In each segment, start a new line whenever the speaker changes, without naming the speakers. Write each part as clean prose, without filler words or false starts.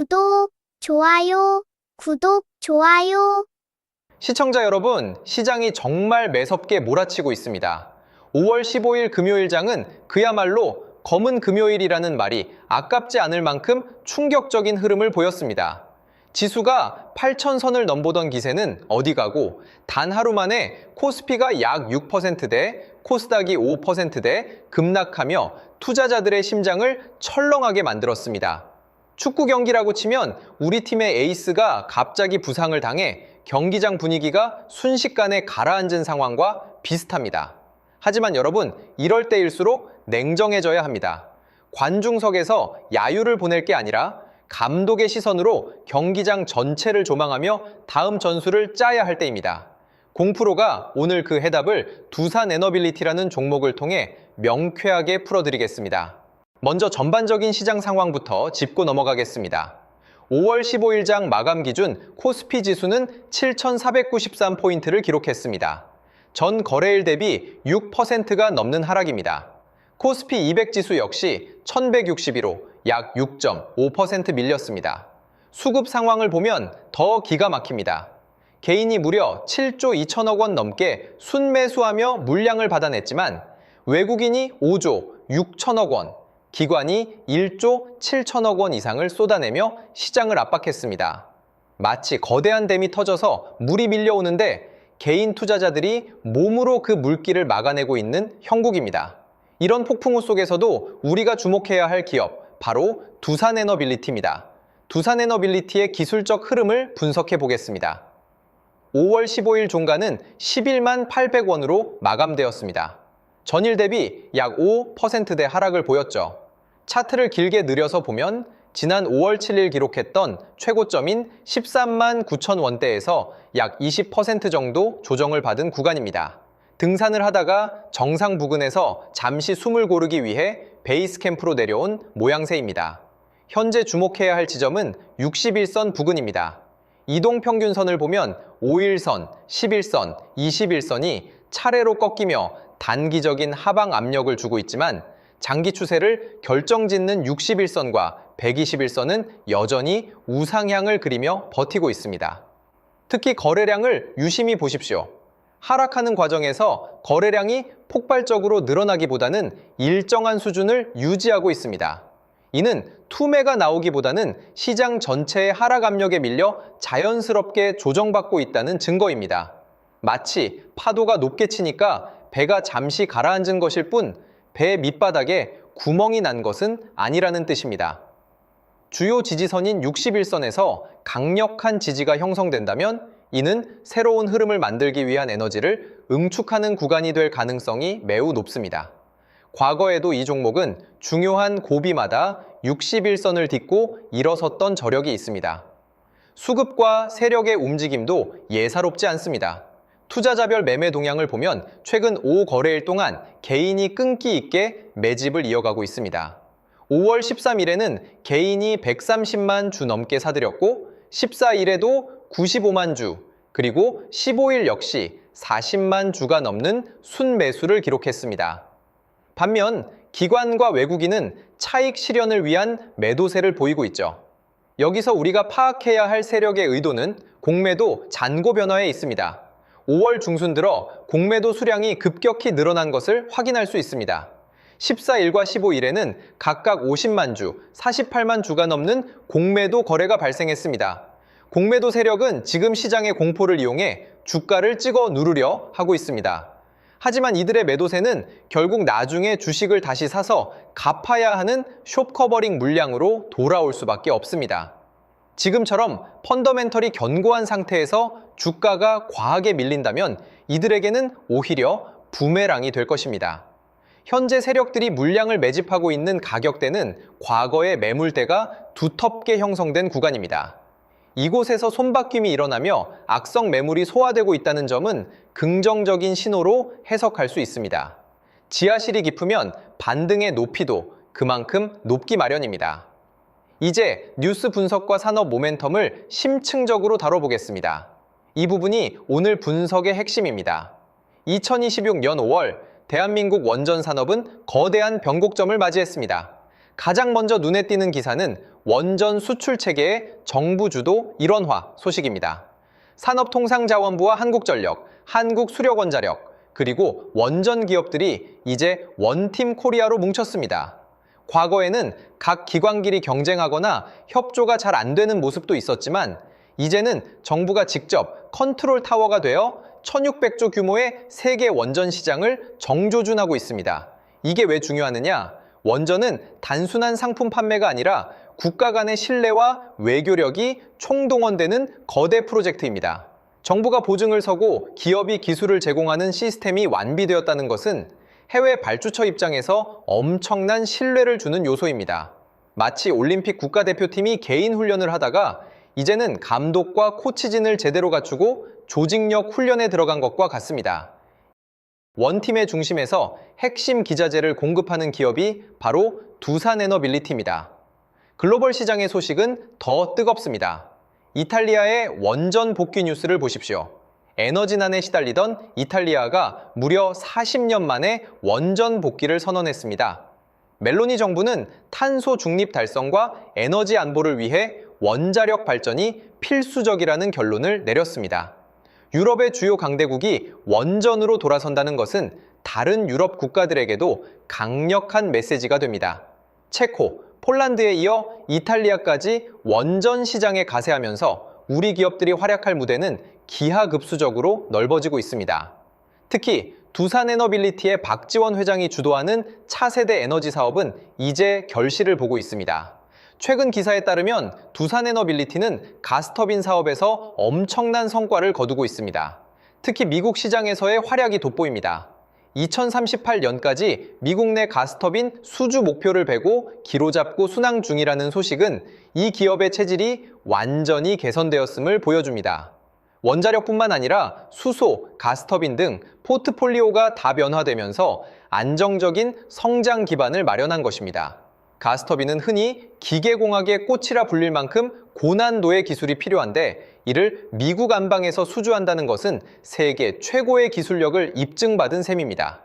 구독, 좋아요, 구독, 좋아요.
시청자 여러분, 시장이 정말 매섭게 몰아치고 있습니다. 5월 15일 금요일장은 그야말로 검은 금요일이라는 말이 아깝지 않을 만큼 충격적인 흐름을 보였습니다. 지수가 8,000선을 넘보던 기세는 어디 가고 단 하루 만에 코스피가 약 6%대, 코스닥이 5%대 급락하며 투자자들의 심장을 철렁하게 만들었습니다. 축구 경기라고 치면 우리 팀의 에이스가 갑자기 부상을 당해 경기장 분위기가 순식간에 가라앉은 상황과 비슷합니다. 하지만 여러분, 이럴 때일수록 냉정해져야 합니다. 관중석에서 야유를 보낼 게 아니라 감독의 시선으로 경기장 전체를 조망하며 다음 전술을 짜야 할 때입니다. 공프로가 오늘 그 해답을 두산에너빌리티라는 종목을 통해 명쾌하게 풀어드리겠습니다. 먼저 전반적인 시장 상황부터 짚고 넘어가겠습니다. 5월 15일장 마감 기준 코스피 지수는 7,493포인트를 기록했습니다. 전 거래일 대비 6%가 넘는 하락입니다. 코스피 200 지수 역시 1,161호, 약 6.5% 밀렸습니다. 수급 상황을 보면 더 기가 막힙니다. 개인이 무려 7조 2천억 원 넘게 순매수하며 물량을 받아냈지만 외국인이 5조 6천억 원, 기관이 1조 7천억 원 이상을 쏟아내며 시장을 압박했습니다. 마치 거대한 댐이 터져서 물이 밀려오는데 개인 투자자들이 몸으로 그 물길을 막아내고 있는 형국입니다. 이런 폭풍우 속에서도 우리가 주목해야 할 기업, 바로 두산에너빌리티입니다. 두산에너빌리티의 기술적 흐름을 분석해 보겠습니다. 5월 15일 종가는 11만 800원으로 마감되었습니다. 전일 대비 약 5%대 하락을 보였죠. 차트를 길게 늘려서 보면 지난 5월 7일 기록했던 최고점인 13만 9천 원대에서 약 20% 정도 조정을 받은 구간입니다. 등산을 하다가 정상 부근에서 잠시 숨을 고르기 위해 베이스 캠프로 내려온 모양새입니다. 현재 주목해야 할 지점은 61선 부근입니다. 이동평균선을 보면 5일선, 11선, 21선이 차례로 꺾이며 단기적인 하방 압력을 주고 있지만 장기 추세를 결정짓는 61선과 121선은 여전히 우상향을 그리며 버티고 있습니다. 특히 거래량을 유심히 보십시오. 하락하는 과정에서 거래량이 폭발적으로 늘어나기보다는 일정한 수준을 유지하고 있습니다. 이는 투매가 나오기보다는 시장 전체의 하락 압력에 밀려 자연스럽게 조정받고 있다는 증거입니다. 마치 파도가 높게 치니까 배가 잠시 가라앉은 것일 뿐 배 밑바닥에 구멍이 난 것은 아니라는 뜻입니다. 주요 지지선인 61선에서 강력한 지지가 형성된다면 이는 새로운 흐름을 만들기 위한 에너지를 응축하는 구간이 될 가능성이 매우 높습니다. 과거에도 이 종목은 중요한 고비마다 61선을 딛고 일어섰던 저력이 있습니다. 수급과 세력의 움직임도 예사롭지 않습니다. 투자자별 매매 동향을 보면 최근 5거래일 동안 개인이 끈기 있게 매집을 이어가고 있습니다. 5월 13일에는 개인이 130만 주 넘게 사들였고 14일에도 95만 주, 그리고 15일 역시 40만 주가 넘는 순매수를 기록했습니다. 반면 기관과 외국인은 차익 실현을 위한 매도세를 보이고 있죠. 여기서 우리가 파악해야 할 세력의 의도는 공매도 잔고 변화에 있습니다. 5월 중순 들어 공매도 수량이 급격히 늘어난 것을 확인할 수 있습니다. 14일과 15일에는 각각 50만 주, 48만 주가 넘는 공매도 거래가 발생했습니다. 공매도 세력은 지금 시장의 공포를 이용해 주가를 찍어 누르려 하고 있습니다. 하지만 이들의 매도세는 결국 나중에 주식을 다시 사서 갚아야 하는 숏커버링 물량으로 돌아올 수밖에 없습니다. 지금처럼 펀더멘털이 견고한 상태에서 주가가 과하게 밀린다면 이들에게는 오히려 부메랑이 될 것입니다. 현재 세력들이 물량을 매집하고 있는 가격대는 과거의 매물대가 두텁게 형성된 구간입니다. 이곳에서 손바뀜이 일어나며 악성 매물이 소화되고 있다는 점은 긍정적인 신호로 해석할 수 있습니다. 지하실이 깊으면 반등의 높이도 그만큼 높기 마련입니다. 이제 뉴스 분석과 산업 모멘텀을 심층적으로 다뤄보겠습니다. 이 부분이 오늘 분석의 핵심입니다. 2026년 5월 대한민국 원전 산업은 거대한 변곡점을 맞이했습니다. 가장 먼저 눈에 띄는 기사는 원전 수출 체계의 정부 주도 일원화 소식입니다. 산업통상자원부와 한국전력, 한국수력원자력, 그리고 원전 기업들이 이제 원팀 코리아로 뭉쳤습니다. 과거에는 각 기관끼리 경쟁하거나 협조가 잘 안 되는 모습도 있었지만 이제는 정부가 직접 컨트롤 타워가 되어 1600조 규모의 세계 원전 시장을 정조준하고 있습니다. 이게 왜 중요하느냐? 원전은 단순한 상품 판매가 아니라 국가 간의 신뢰와 외교력이 총동원되는 거대 프로젝트입니다. 정부가 보증을 서고 기업이 기술을 제공하는 시스템이 완비되었다는 것은 해외 발주처 입장에서 엄청난 신뢰를 주는 요소입니다. 마치 올림픽 국가대표팀이 개인 훈련을 하다가 이제는 감독과 코치진을 제대로 갖추고 조직력 훈련에 들어간 것과 같습니다. 원팀의 중심에서 핵심 기자재를 공급하는 기업이 바로 두산에너빌리티입니다. 글로벌 시장의 소식은 더 뜨겁습니다. 이탈리아의 원전 복귀 뉴스를 보십시오. 에너지난에 시달리던 이탈리아가 무려 40년 만에 원전 복귀를 선언했습니다. 멜로니 정부는 탄소 중립 달성과 에너지 안보를 위해 원자력 발전이 필수적이라는 결론을 내렸습니다. 유럽의 주요 강대국이 원전으로 돌아선다는 것은 다른 유럽 국가들에게도 강력한 메시지가 됩니다. 체코, 폴란드에 이어 이탈리아까지 원전 시장에 가세하면서 우리 기업들이 활약할 무대는 기하급수적으로 넓어지고 있습니다. 특히 두산에너빌리티의 박지원 회장이 주도하는 차세대 에너지 사업은 이제 결실을 보고 있습니다. 최근 기사에 따르면 두산에너빌리티는 가스터빈 사업에서 엄청난 성과를 거두고 있습니다. 특히 미국 시장에서의 활약이 돋보입니다. 2038년까지 미국 내 가스터빈 수주 목표를 베고 기로잡고 순항 중이라는 소식은 이 기업의 체질이 완전히 개선되었음을 보여줍니다. 원자력뿐만 아니라 수소, 가스터빈 등 포트폴리오가 다변화되면서 안정적인 성장 기반을 마련한 것입니다. 가스터빈은 흔히 기계공학의 꽃이라 불릴 만큼 고난도의 기술이 필요한데 이를 미국 안방에서 수주한다는 것은 세계 최고의 기술력을 입증받은 셈입니다.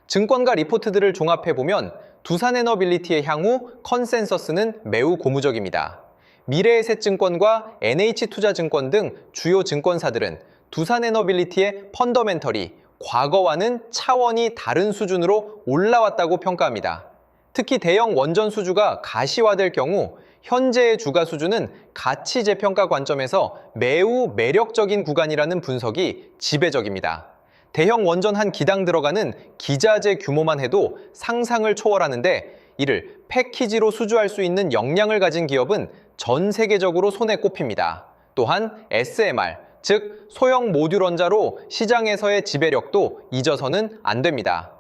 증권가 리포트들을 종합해보면 두산에너빌리티의 향후 컨센서스는 매우 고무적입니다. 미래에셋증권과 NH투자증권 등 주요 증권사들은 두산에너빌리티의 펀더멘털이 과거와는 차원이 다른 수준으로 올라왔다고 평가합니다. 특히 대형 원전 수주가 가시화될 경우 현재의 주가 수준은 가치 재평가 관점에서 매우 매력적인 구간이라는 분석이 지배적입니다. 대형 원전 한 기당 들어가는 기자재 규모만 해도 상상을 초월하는데 이를 패키지로 수주할 수 있는 역량을 가진 기업은 전 세계적으로 손에 꼽힙니다. 또한 SMR, 즉 소형 모듈 원자로 시장에서의 지배력도 잊어서는 안 됩니다.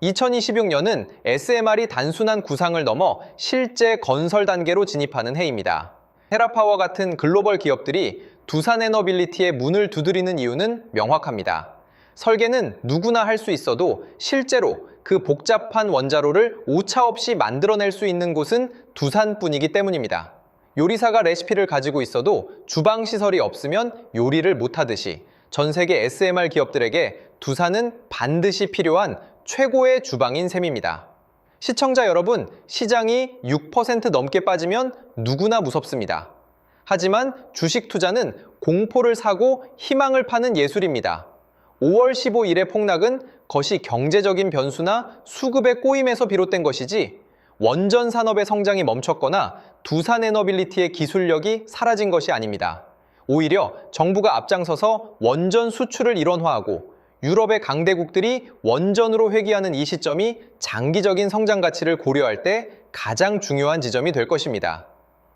2026년은 SMR이 단순한 구상을 넘어 실제 건설 단계로 진입하는 해입니다. 테라파워 같은 글로벌 기업들이 두산에너빌리티의 문을 두드리는 이유는 명확합니다. 설계는 누구나 할 수 있어도 실제로 그 복잡한 원자로를 오차없이 만들어낼 수 있는 곳은 두산뿐이기 때문입니다. 요리사가 레시피를 가지고 있어도 주방 시설이 없으면 요리를 못하듯이 전 세계 SMR 기업들에게 두산은 반드시 필요한 최고의 주방인 셈입니다. 시청자 여러분, 시장이 6% 넘게 빠지면 누구나 무섭습니다. 하지만 주식 투자는 공포를 사고 희망을 파는 예술입니다. 5월 15일의 폭락은 것이 경제적인 변수나 수급의 꼬임에서 비롯된 것이지 원전 산업의 성장이 멈췄거나 두산에너빌리티의 기술력이 사라진 것이 아닙니다. 오히려 정부가 앞장서서 원전 수출을 일원화하고 유럽의 강대국들이 원전으로 회귀하는 이 시점이 장기적인 성장 가치를 고려할 때 가장 중요한 지점이 될 것입니다.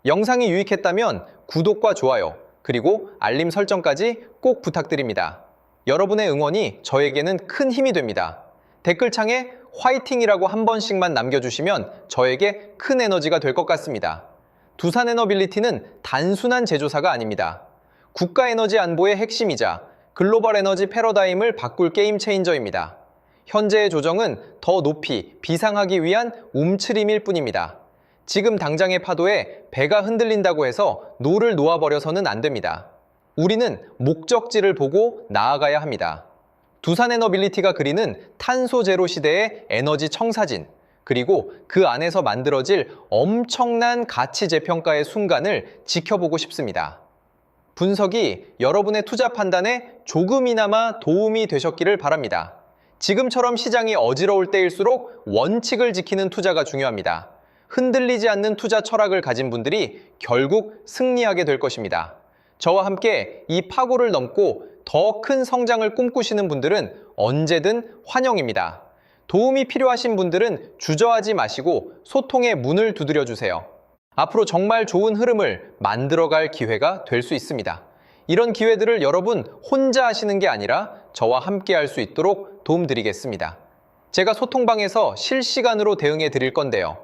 영상이 유익했다면 구독과 좋아요, 그리고 알림 설정까지 꼭 부탁드립니다. 여러분의 응원이 저에게는 큰 힘이 됩니다. 댓글창에 화이팅이라고 한 번씩만 남겨주시면 저에게 큰 에너지가 될 것 같습니다. 두산에너빌리티는 단순한 제조사가 아닙니다. 국가에너지 안보의 핵심이자 글로벌 에너지 패러다임을 바꿀 게임 체인저입니다. 현재의 조정은 더 높이 비상하기 위한 움츠림일 뿐입니다. 지금 당장의 파도에 배가 흔들린다고 해서 노를 놓아버려서는 안 됩니다. 우리는 목적지를 보고 나아가야 합니다. 두산에너빌리티가 그리는 탄소 제로 시대의 에너지 청사진, 그리고 그 안에서 만들어질 엄청난 가치 재평가의 순간을 지켜보고 싶습니다. 분석이 여러분의 투자 판단에 조금이나마 도움이 되셨기를 바랍니다. 지금처럼 시장이 어지러울 때일수록 원칙을 지키는 투자가 중요합니다. 흔들리지 않는 투자 철학을 가진 분들이 결국 승리하게 될 것입니다. 저와 함께 이 파고를 넘고 더 큰 성장을 꿈꾸시는 분들은 언제든 환영입니다. 도움이 필요하신 분들은 주저하지 마시고 소통의 문을 두드려 주세요. 앞으로 정말 좋은 흐름을 만들어갈 기회가 될 수 있습니다. 이런 기회들을 여러분 혼자 하시는 게 아니라 저와 함께 할 수 있도록 도움드리겠습니다. 제가 소통방에서 실시간으로 대응해 드릴 건데요.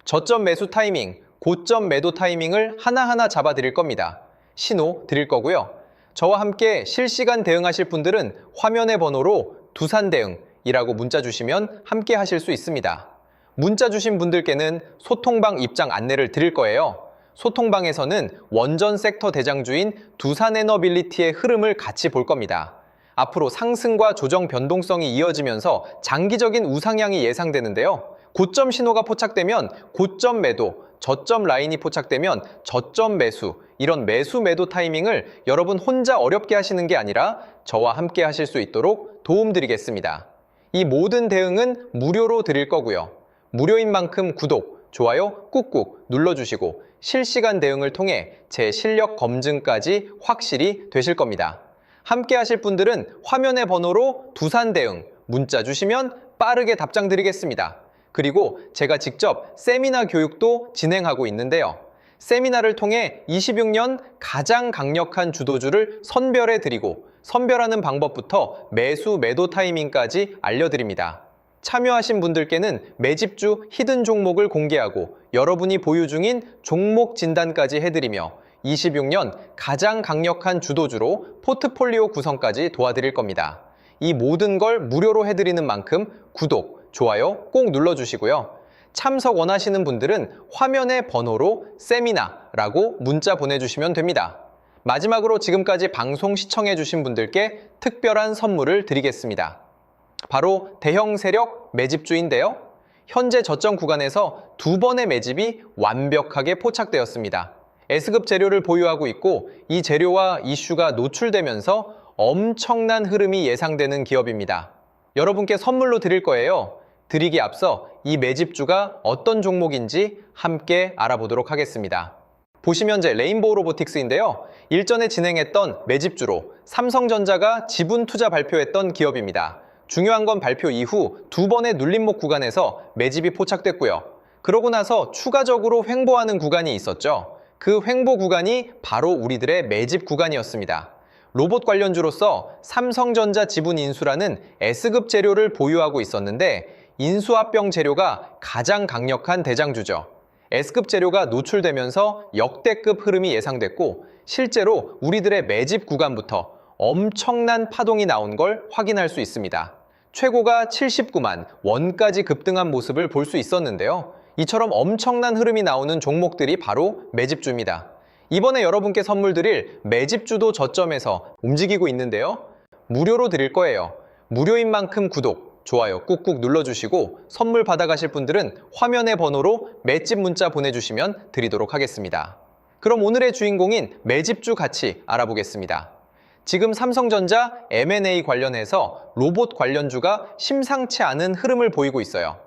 저점 매수 타이밍, 고점 매도 타이밍을 하나하나 잡아 드릴 겁니다. 신호 드릴 거고요. 저와 함께 실시간 대응하실 분들은 화면의 번호로 두산대응이라고 문자 주시면 함께 하실 수 있습니다. 문자 주신 분들께는 소통방 입장 안내를 드릴 거예요. 소통방에서는 원전 섹터 대장주인 두산에너빌리티의 흐름을 같이 볼 겁니다. 앞으로 상승과 조정 변동성이 이어지면서 장기적인 우상향이 예상되는데요. 고점 신호가 포착되면 고점 매도, 저점 라인이 포착되면 저점 매수, 이런 매수 매도 타이밍을 여러분 혼자 어렵게 하시는 게 아니라 저와 함께 하실 수 있도록 도움드리겠습니다. 이 모든 대응은 무료로 드릴 거고요. 무료인 만큼 구독, 좋아요 꾹꾹 눌러주시고 실시간 대응을 통해 제 실력 검증까지 확실히 되실 겁니다. 함께 하실 분들은 화면의 번호로 두산대응 문자 주시면 빠르게 답장 드리겠습니다. 그리고 제가 직접 세미나 교육도 진행하고 있는데요. 세미나를 통해 26년 가장 강력한 주도주를 선별해 드리고 선별하는 방법부터 매수 매도 타이밍까지 알려드립니다. 참여하신 분들께는 매집주 히든 종목을 공개하고 여러분이 보유 중인 종목 진단까지 해드리며 26년 가장 강력한 주도주로 포트폴리오 구성까지 도와드릴 겁니다. 이 모든 걸 무료로 해드리는 만큼 구독, 좋아요 꼭 눌러주시고요. 참석 원하시는 분들은 화면의 번호로 세미나라고 문자 보내주시면 됩니다. 마지막으로 지금까지 방송 시청해주신 분들께 특별한 선물을 드리겠습니다. 바로 대형 세력 매집주인데요. 현재 저점 구간에서 두 번의 매집이 완벽하게 포착되었습니다. S급 재료를 보유하고 있고 이 재료와 이슈가 노출되면서 엄청난 흐름이 예상되는 기업입니다. 여러분께 선물로 드릴 거예요. 드리기 앞서 이 매집주가 어떤 종목인지 함께 알아보도록 하겠습니다. 보시면 제 레인보우 로보틱스인데요. 일전에 진행했던 매집주로 삼성전자가 지분 투자 발표했던 기업입니다. 중요한 건 발표 이후 두 번의 눌림목 구간에서 매집이 포착됐고요. 그러고 나서 추가적으로 횡보하는 구간이 있었죠. 그 횡보 구간이 바로 우리들의 매집 구간이었습니다. 로봇 관련주로서 삼성전자 지분 인수라는 S급 재료를 보유하고 있었는데 인수합병 재료가 가장 강력한 대장주죠. S급 재료가 노출되면서 역대급 흐름이 예상됐고 실제로 우리들의 매집 구간부터 엄청난 파동이 나온 걸 확인할 수 있습니다. 최고가 79만 원까지 급등한 모습을 볼 수 있었는데요. 이처럼 엄청난 흐름이 나오는 종목들이 바로 매집주입니다. 이번에 여러분께 선물 드릴 매집주도 저점에서 움직이고 있는데요. 무료로 드릴 거예요. 무료인 만큼 구독, 좋아요 꾹꾹 눌러주시고 선물 받아가실 분들은 화면의 번호로 매집 문자 보내주시면 드리도록 하겠습니다. 그럼 오늘의 주인공인 매집주 같이 알아보겠습니다. 지금 삼성전자 M&A 관련해서 로봇 관련주가 심상치 않은 흐름을 보이고 있어요.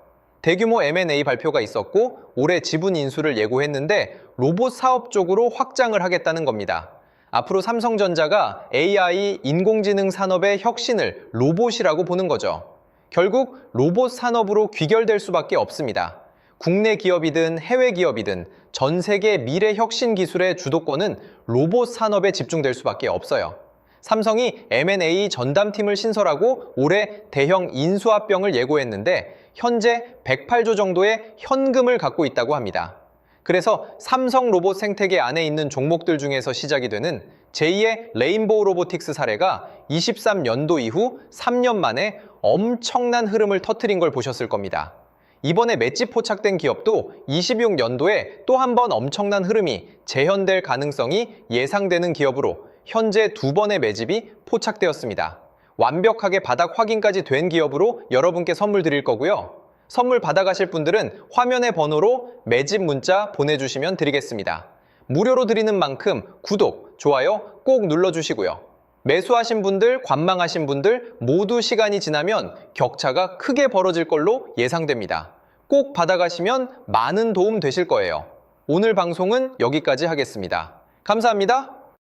대규모 M&A 발표가 있었고 올해 지분 인수를 예고했는데 로봇 사업 쪽으로 확장을 하겠다는 겁니다. 앞으로 삼성전자가 AI, 인공지능 산업의 혁신을 로봇이라고 보는 거죠. 결국 로봇 산업으로 귀결될 수밖에 없습니다. 국내 기업이든 해외 기업이든 전 세계 미래 혁신 기술의 주도권은 로봇 산업에 집중될 수밖에 없어요. 삼성이 M&A 전담팀을 신설하고 올해 대형 인수합병을 예고했는데 현재 108조 정도의 현금을 갖고 있다고 합니다. 그래서 삼성 로봇 생태계 안에 있는 종목들 중에서 시작이 되는 제2의 레인보우 로보틱스 사례가 23년도 이후 3년 만에 엄청난 흐름을 터뜨린 걸 보셨을 겁니다. 이번에 맷집 포착된 기업도 26년도에 또 한 번 엄청난 흐름이 재현될 가능성이 예상되는 기업으로 현재 두 번의 매집이 포착되었습니다. 완벽하게 바닥 확인까지 된 기업으로 여러분께 선물 드릴 거고요. 선물 받아가실 분들은 화면의 번호로 매집 문자 보내주시면 드리겠습니다. 무료로 드리는 만큼 구독, 좋아요 꼭 눌러주시고요. 매수하신 분들, 관망하신 분들 모두 시간이 지나면 격차가 크게 벌어질 걸로 예상됩니다. 꼭 받아가시면 많은 도움 되실 거예요. 오늘 방송은 여기까지 하겠습니다. 감사합니다.